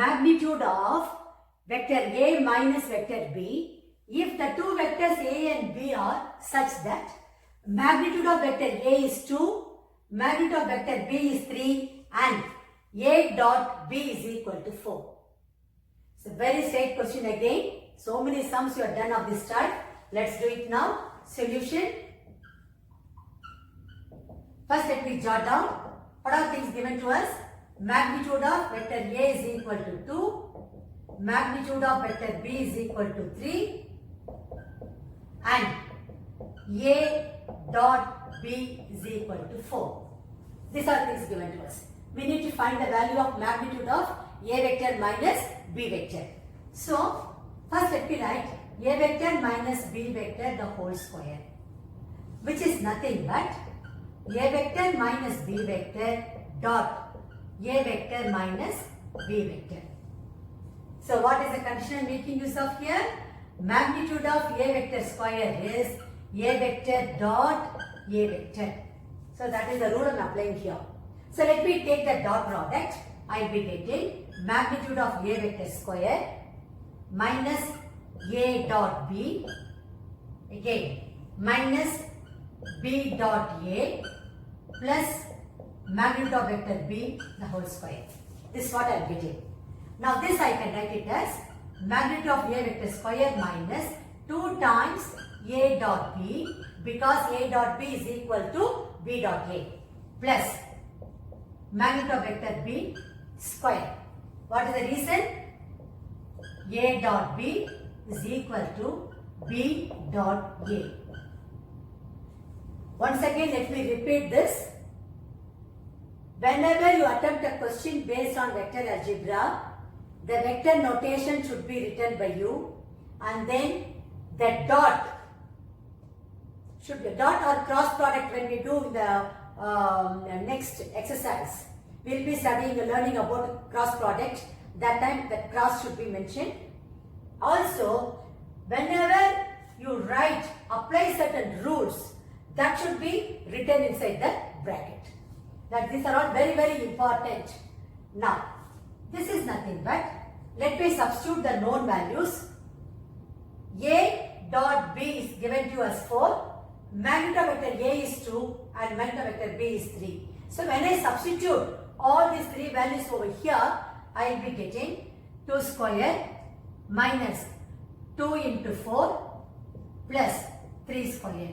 magnitude of vector A minus vector B if the two vectors A and B are such that magnitude of vector A is 2, magnitude of vector B is 3 and A dot B is equal to 4. It's a very straight question again. So many sums you have done of this type. Let's do it now. Solution. First let me jot down what are things given to us. Magnitude of vector A is equal to 2, magnitude of vector B is equal to 3 and A dot B is equal to 4. These are things given to us. We need to find the value of magnitude of A vector minus B vector. So, first let me write A vector minus B vector the whole square, which is nothing but A vector minus B vector dot A vector minus B vector. So, what is the condition I am making use of here? Magnitude of A vector square is A vector dot A vector. So, that is the rule I am applying here. So, let me take the dot product. I will be getting magnitude of A vector square minus A dot B, again minus B dot A plus magnitude of vector B the whole square. This is what I am getting. Now this I can write it as magnitude of A vector square minus 2 times A dot B, because A dot B is equal to B dot A, plus magnitude of vector B square. What is the reason? A dot B is equal to B dot A. Once again let me repeat this. Whenever you attempt a question based on vector algebra, the vector notation should be written by you, and then the dot should be dot or cross product when we do the next exercise. We will be studying learning about cross product. That time the cross should be mentioned. Also, whenever you write, apply certain rules, that should be written inside the bracket. That these are all very, very important. Now, this is nothing but, let me substitute the known values. A dot B is given to us 4, magnitude of vector A is 2 and magnitude of vector B is 3. So, when I substitute all these three values over here, I will be getting 2 square minus 2 into 4 plus 3 square,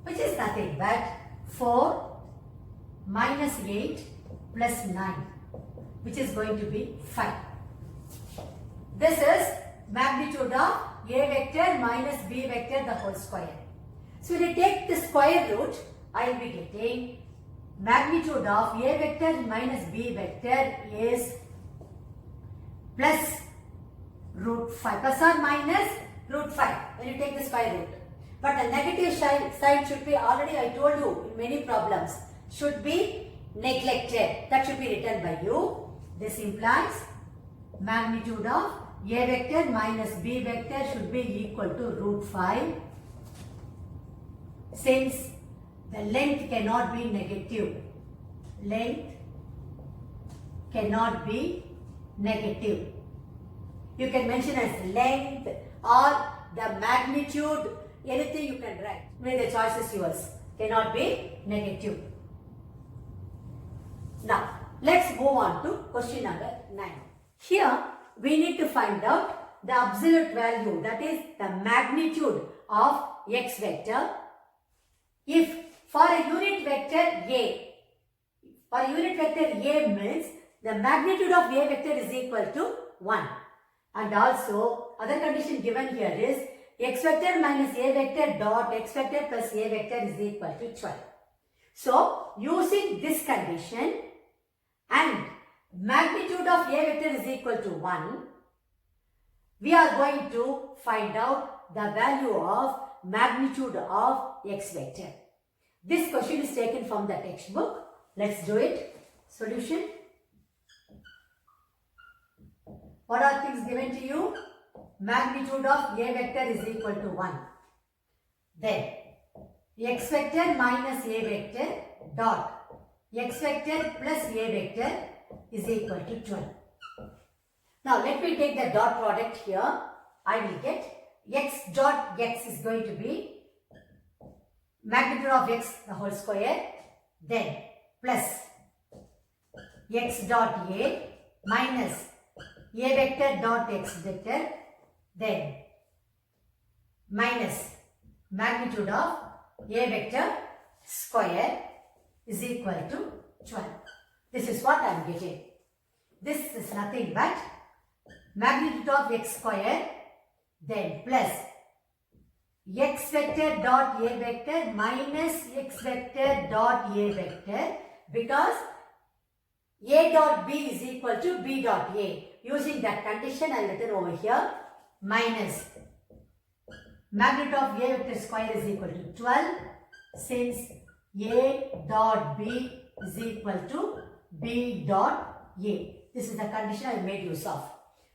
which is nothing but 4 minus 8 plus 9, which is going to be 5. This is magnitude of A vector minus B vector the whole square. So, when I take the square root, I will be getting magnitude of A vector minus B vector is plus root 5, plus or minus root 5 when you take the square root. But the negative side should be, already I told you in many problems, should be neglected. That should be written by you. This implies magnitude of A vector minus B vector should be equal to root 5, since the length cannot be negative. Length cannot be negative. You can mention as length or the magnitude, anything you can write. May the choice is yours. Cannot be negative. Now, let's move on to question number 9. Here, we need to find out the absolute value, that is the magnitude of x vector. If for a unit vector A, for unit vector A means the magnitude of A vector is equal to 1. And also, other condition given here is x vector minus A vector dot x vector plus A vector is equal to 12. So, using this condition and magnitude of A vector is equal to 1, we are going to find out the value of magnitude of x vector. This question is taken from the textbook. Let's do it. Solution. What are things given to you? Magnitude of A vector is equal to 1. Then x vector minus A vector dot x vector plus A vector is equal to 12. Now let me take the dot product here. I will get x dot x is going to be magnitude of x the whole square, then plus x dot a minus a vector dot x vector, then minus magnitude of a vector square is equal to 12. This is what I am getting. This is nothing but magnitude of x square, then plus x vector dot a vector minus x vector dot a vector, because a dot b is equal to b dot a. Using that condition, I written over here minus magnitude of a vector square is equal to 12, since a dot b is equal to b dot a. This is the condition I made use of.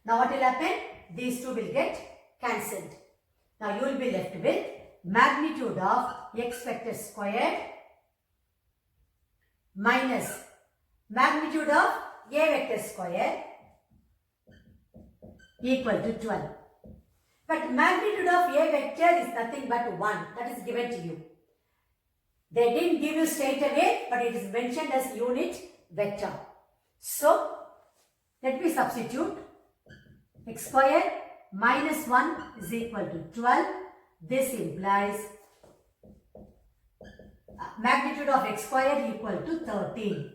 Now what will happen? These two will get cancelled. Now you will be left with magnitude of x vector squared minus magnitude of a vector squared equal to 12. But magnitude of a vector is nothing but 1. That is given to you. They didn't give you straight away, but it is mentioned as unit vector. So let me substitute x squared minus 1 is equal to 12. This implies magnitude of x squared equal to 13.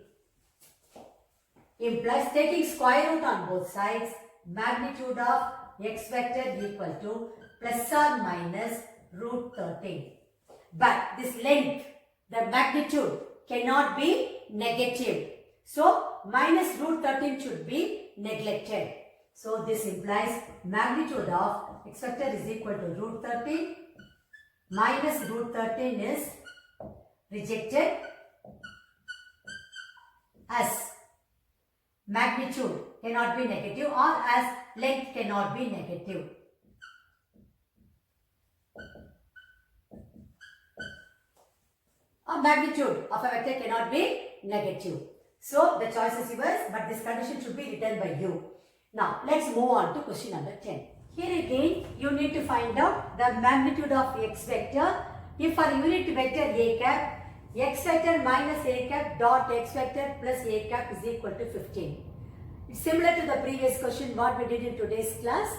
Implies taking square root on both sides, magnitude of x vector equal to plus or minus root 13. But this length, the magnitude cannot be negative. So minus root 13 should be neglected. So this implies magnitude of x vector is equal to root 13 minus root 13 is rejected, as magnitude cannot be negative or as length cannot be negative. Or magnitude of a vector cannot be negative. So the choice is yours, but this condition should be written by you. Now let's move on to question number 10. Here again you need to find out the magnitude of x vector if for unit vector a cap, x vector minus a cap dot x vector plus a cap is equal to 15. It's similar to the previous question what we did in today's class,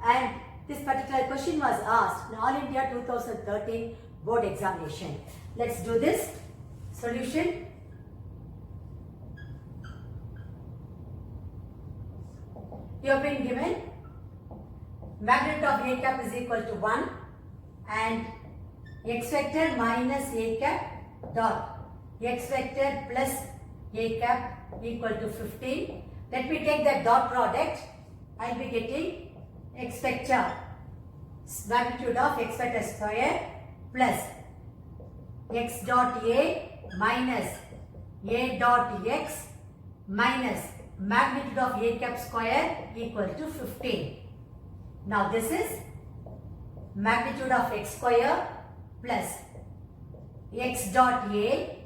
and this particular question was asked in All India 2013 board examination. Let's do this. Solution. You have been given magnitude of a cap is equal to 1 and x vector minus a cap dot x vector plus a cap equal to 15. Let me take the dot product. I will be getting x vector magnitude of x vector square plus x dot a minus a dot x minus magnitude of a cap square equal to 15. Now this is magnitude of x square plus x dot a.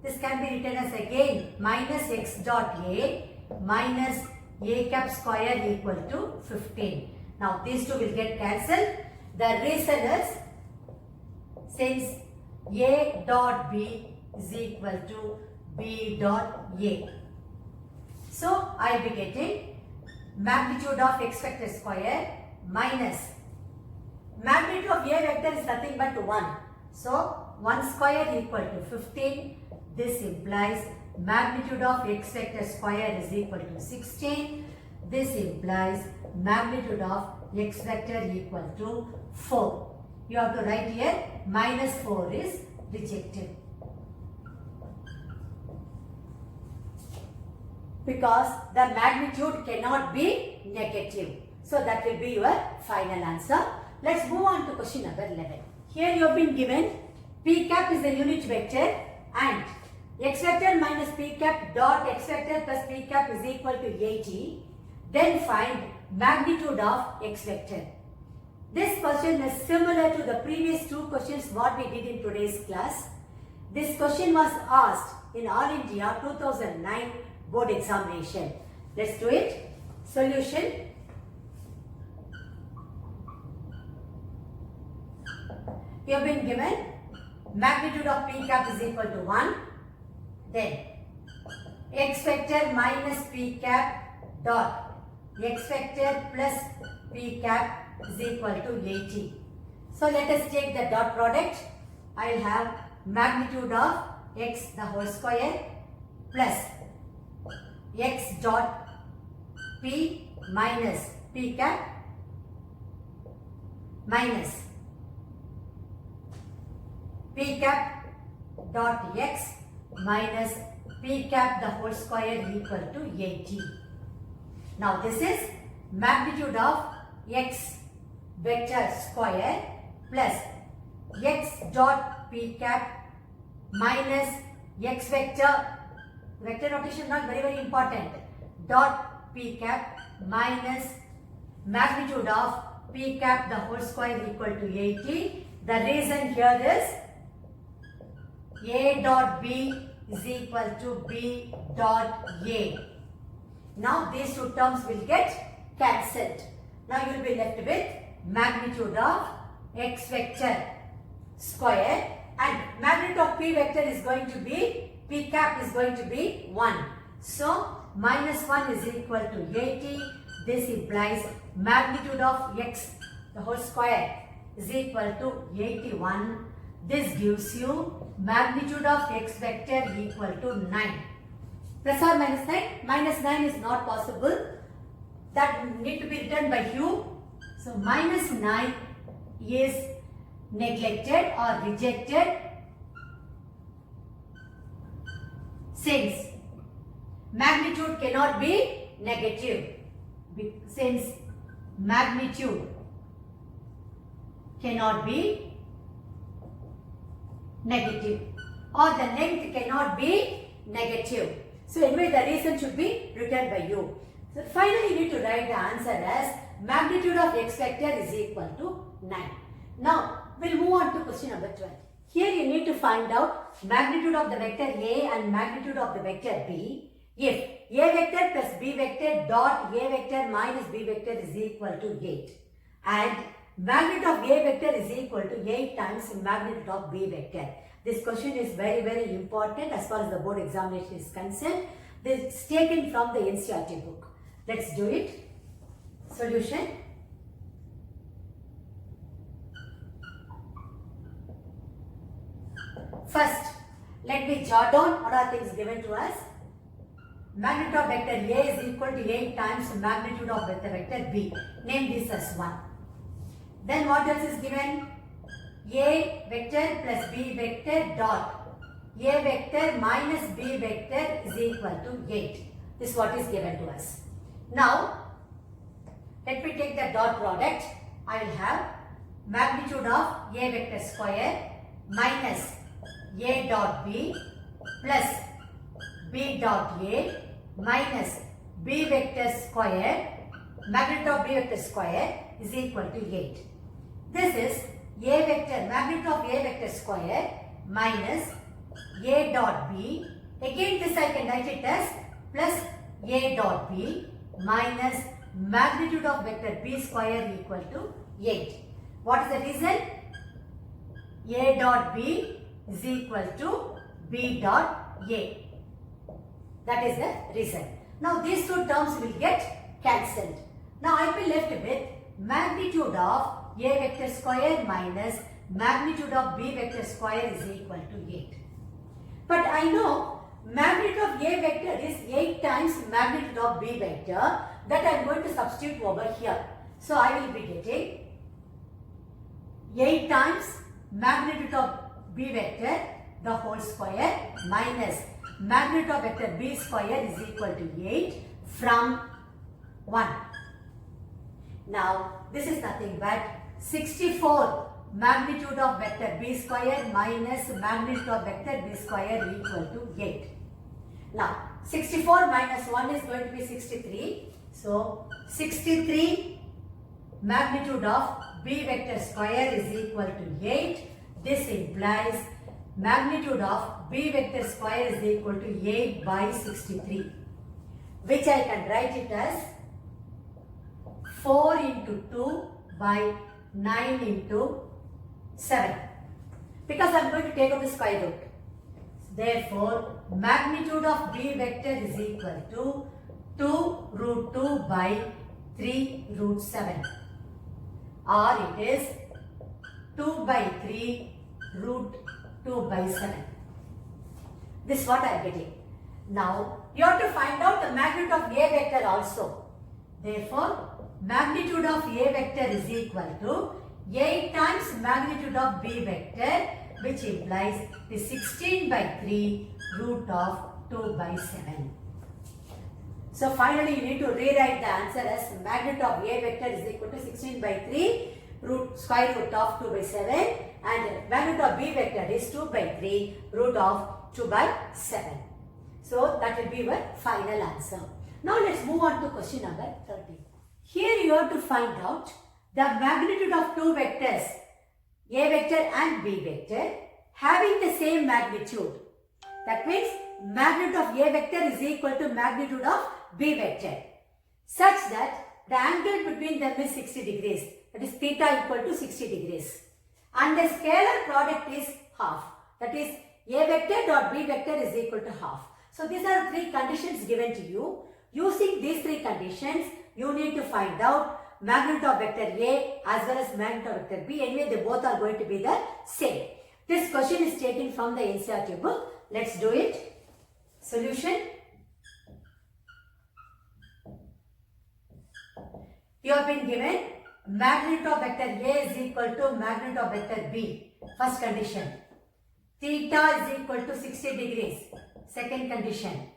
This can be written as again minus x dot a minus a cap square equal to 15. Now these two will get cancelled. The reason is since a dot b is equal to b dot a. So I will be getting magnitude of x vector square minus magnitude of a vector is nothing but 1. So 1 square equal to 15. This implies magnitude of x vector square is equal to 16. This implies magnitude of x vector equal to 4. You have to write here minus 4 is rejected, because the magnitude cannot be negative. So that will be your final answer. Let's move on to question number 11. Here you have been given p cap is a unit vector and x vector minus p cap dot x vector plus p cap is equal to 80. Then find magnitude of x vector. This question is similar to the previous two questions what we did in today's class. This question was asked in All India 2009 board examination. Let's do it. Solution. You have been given magnitude of p cap is equal to 1. Then x vector minus p cap dot x vector plus p cap is equal to 80. So let us take the dot product. I will have magnitude of x the whole square plus x dot p minus p cap minus p cap dot x minus p cap the whole square equal to 80. Now this is magnitude of x vector square plus x dot p cap minus x vector notation not very important, dot p cap minus magnitude of p cap the whole square equal to 80. The reason here is a dot b is equal to b dot a. Now these two terms will get cancelled. Now you will be left with magnitude of x vector square, and magnitude of p vector is going to be, p cap is going to be 1. So minus 1 is equal to 80. This implies magnitude of x the whole square is equal to 81. This gives you magnitude of x vector equal to 9. Plus or minus 9? Minus 9 is not possible. That need to be written by you. So minus 9 is neglected or rejected since magnitude cannot be negative. Since magnitude cannot be negative or the length cannot be negative. So anyway, the reason should be written by you. So finally you need to write the answer as magnitude of x vector is equal to 9. Now we'll move on to question number 12. Here you need to find out magnitude of the vector A and magnitude of the vector B if A vector plus B vector dot A vector minus B vector is equal to 8 and magnitude of A vector is equal to 8 times magnitude of B vector. This question is very important as far as the board examination is concerned. This is taken from the NCERT book. Let's do it. Solution. First, let me jot down what are things given to us. Magnitude of vector A is equal to 8 times magnitude of the vector B. Name this as 1. Then what else is given? A vector plus B vector dot A vector minus B vector is equal to 8. This is what is given to us. Now, let me take the dot product. I will have magnitude of A vector square minus A dot B plus B dot A minus B vector square, magnitude of B vector square is equal to 8. This is A vector, magnitude of A vector square minus A dot B. Again this I can write it as plus A dot B minus magnitude of vector B square equal to 8. What is the reason? A dot B is equal to B dot A. That is the reason. Now these two terms will get cancelled. Now I will be left with magnitude of A vector square minus magnitude of B vector square is equal to 8. But I know magnitude of A vector is 8 times magnitude of B vector, that I am going to substitute over here. So I will be getting 8 times magnitude of B vector the whole square minus magnitude of vector B square is equal to 8 from 1. Now this is nothing but 64 magnitude of vector B square minus magnitude of vector B square equal to 8. Now 64 minus 1 is going to be 63. So 63 magnitude of B vector square is equal to 8. This implies magnitude of B vector square is equal to 8 by 63, which I can write it as 4 into 2 by 9 into 7. because I am going to take out the square root. Therefore, magnitude of B vector is equal to 2 root 2 by 3 root 7, or it is 2 by 3 root 2 by 7. This is what I am getting. Now, you have to find out the magnitude of A vector also. Therefore, magnitude of A vector is equal to 8 times magnitude of B vector, which implies the 16 by 3 root of 2 by 7. So finally you need to rewrite the answer as magnitude of A vector is equal to 16 by 3 root square root of 2 by 7, and magnitude of B vector is 2 by 3 root of 2 by 7. So that will be your final answer. Now let's move on to question number 30. Here you have to find out the magnitude of two vectors, A vector and B vector, having the same magnitude. That means magnitude of A vector is equal to magnitude of B vector, such that the angle between them is 60 degrees. That is theta equal to 60 degrees. And the scalar product is half. That is A vector dot B vector is equal to half. So these are three conditions given to you. Using these three conditions, you need to find out magnitude of vector A as well as magnitude of vector B. Anyway, they both are going to be the same. This question is taken from the NCERT book. Let's do it. Solution. You have been given magnitude of vector A is equal to magnitude of vector B. First condition. Theta is equal to 60 degrees. Second condition.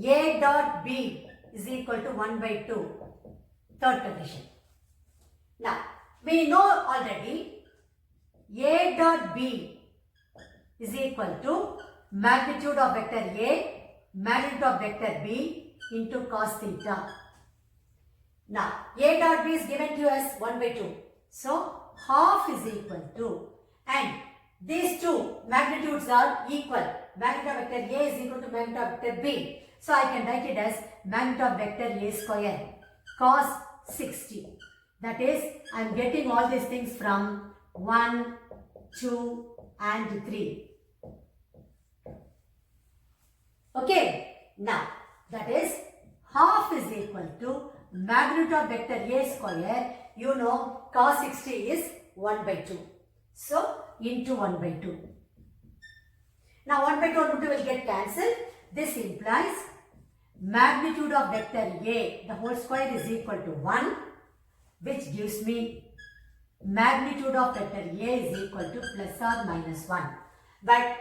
A dot B is equal to 1 by 2. Third condition. Now, we know already A dot B is equal to magnitude of vector A, magnitude of vector B into cos theta. Now, A dot B is given to us 1 by 2. So, half is equal to, and these two magnitudes are equal. Magnitude of vector A is equal to magnitude of vector B. So, I can write it as magnitude of vector A square cos 60. That is, I am getting all these things from 1, 2 and 3. Okay. Now, that is half is equal to magnitude of vector A square. You know cos 60 is 1 by 2. So, into 1 by 2. Now, 1 by 2 and 2 will get cancelled. This implies magnitude of vector A, the whole square, is equal to 1, which gives me magnitude of vector A is equal to plus or minus 1. But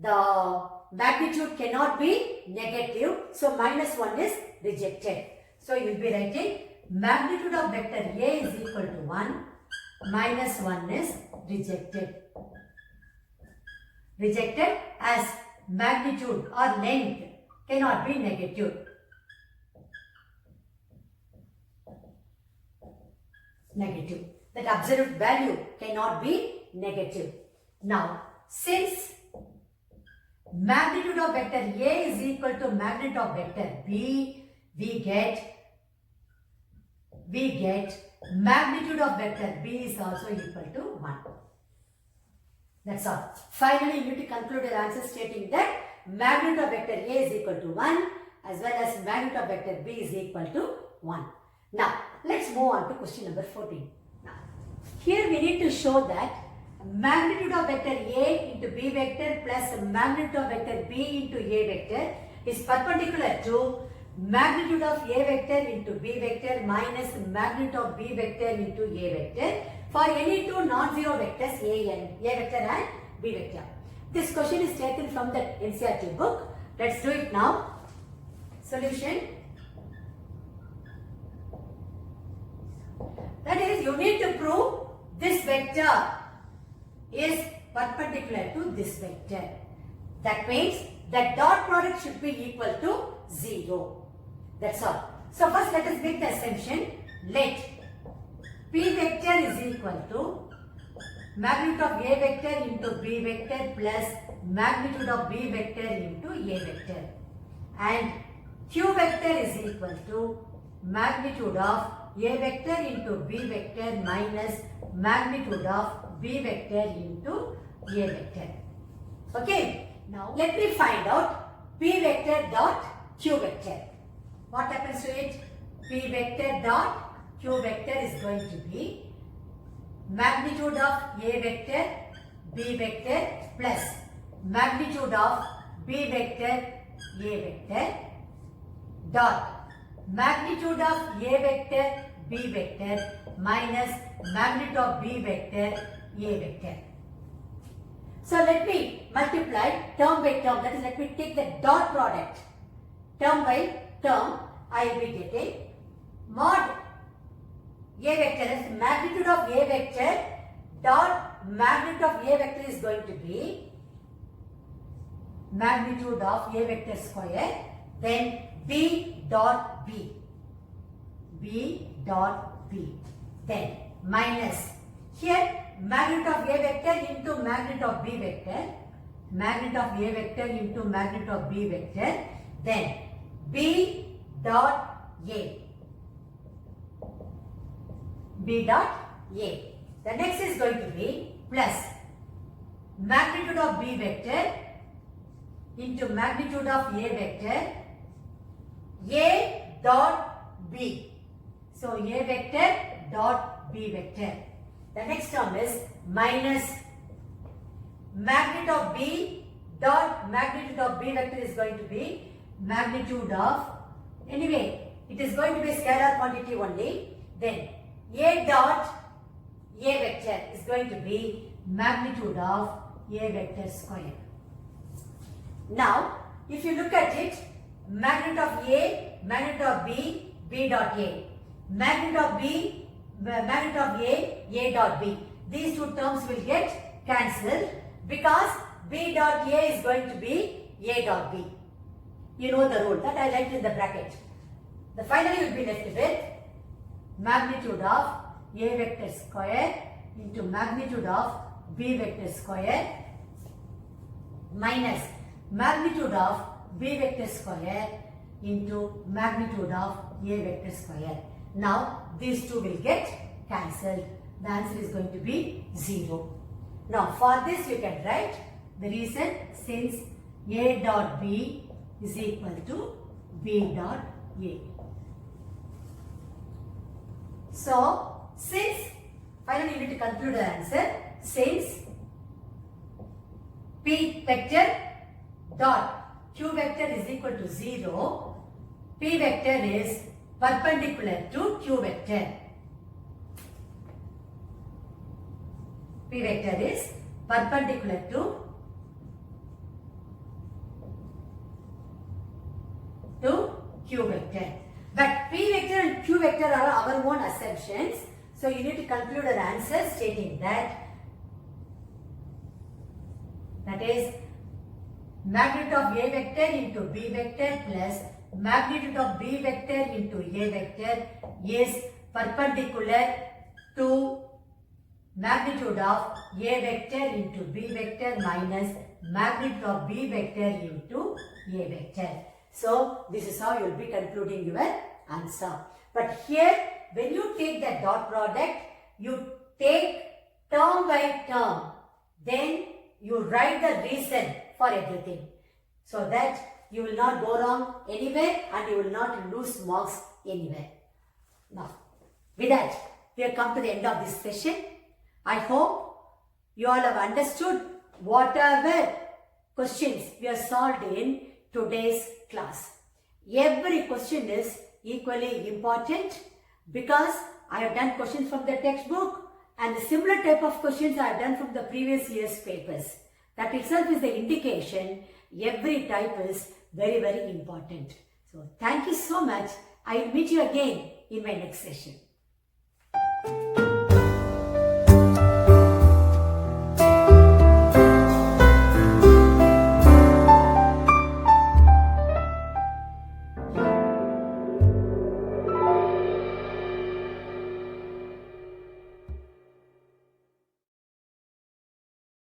the magnitude cannot be negative, so minus 1 is rejected. So, you will be writing magnitude of vector A is equal to 1, minus 1 is rejected. Rejected as magnitude or length cannot be negative. Negative. That absolute value cannot be negative. Now, since magnitude of vector A is equal to magnitude of vector B, we get magnitude of vector B is also equal to 1. That's all. Finally, you need to conclude your answer stating that magnitude of vector A is equal to 1 as well as magnitude of vector B is equal to 1. Now, let's move on to question number 14. Now, here we need to show that magnitude of vector A into B vector plus magnitude of vector B into A vector is perpendicular to magnitude of A vector into B vector minus magnitude of B vector into A vector for any two non-zero vectors A vector and B vector. This question is taken from the NCERT book. Let's do it now. Solution. That is, you need to prove this vector is perpendicular to this vector. That means the dot product should be equal to 0. That's all. So first let us make the assumption. Let P vector is equal to magnitude of A vector into B vector plus magnitude of B vector into A vector. And Q vector is equal to magnitude of A vector into B vector minus magnitude of B vector into A vector. Okay. Now let me find out P vector dot Q vector. What happens to it? P vector dot Q vector is going to be magnitude of A vector, B vector plus magnitude of B vector, A vector dot magnitude of A vector, B vector minus magnitude of B vector, A vector. So let me multiply term by term, that is let me take the dot product. Term by term, I will be getting mod A vector is magnitude of A vector dot magnitude of A vector is going to be magnitude of A vector square, then B dot B, B dot B, then minus here magnitude of A vector into magnitude of B vector, magnitude of A vector into magnitude of B vector, then B dot A, B dot A. The next is going to be plus magnitude of B vector into magnitude of A vector, A dot B. So A vector dot B vector. The next term is minus magnitude of B dot magnitude of B vector is going to be magnitude of, anyway, it is going to be scalar quantity only. Then A dot A vector is going to be magnitude of A vector square. Now, if you look at it, magnitude of A, magnitude of B, B dot A, magnitude of B, magnitude of A dot B. These two terms will get cancelled because B dot A is going to be A dot B. You know the rule that I write in the bracket. The finally will be left with magnitude of A vector square into magnitude of B vector square minus magnitude of B vector square into magnitude of A vector square. Now these two will get cancelled. The answer is going to be 0. Now for this you can write the reason, since A dot B is equal to B dot A. So since, finally you need to conclude the answer, since P vector dot Q vector is equal to 0, P vector is perpendicular to Q vector. P vector is perpendicular to Q vector. But P vector and Q vector are our own assumptions. So you need to conclude an answer stating that is magnitude of A vector into B vector plus magnitude of B vector into A vector is perpendicular to magnitude of A vector into B vector minus magnitude of B vector into A vector. So this is how you will be concluding your answer. But here when you take the dot product, you take term by term, then you write the reason for everything, so that you will not go wrong anywhere and you will not lose marks anywhere. Now, with that, we have come to the end of this session. I hope you all have understood whatever questions we have solved in today's class. Every question is equally important because I have done questions from the textbook and the similar type of questions I have done from the previous year's papers. That itself is the indication every type is very, very important. So thank you so much. I will meet you again in my next session.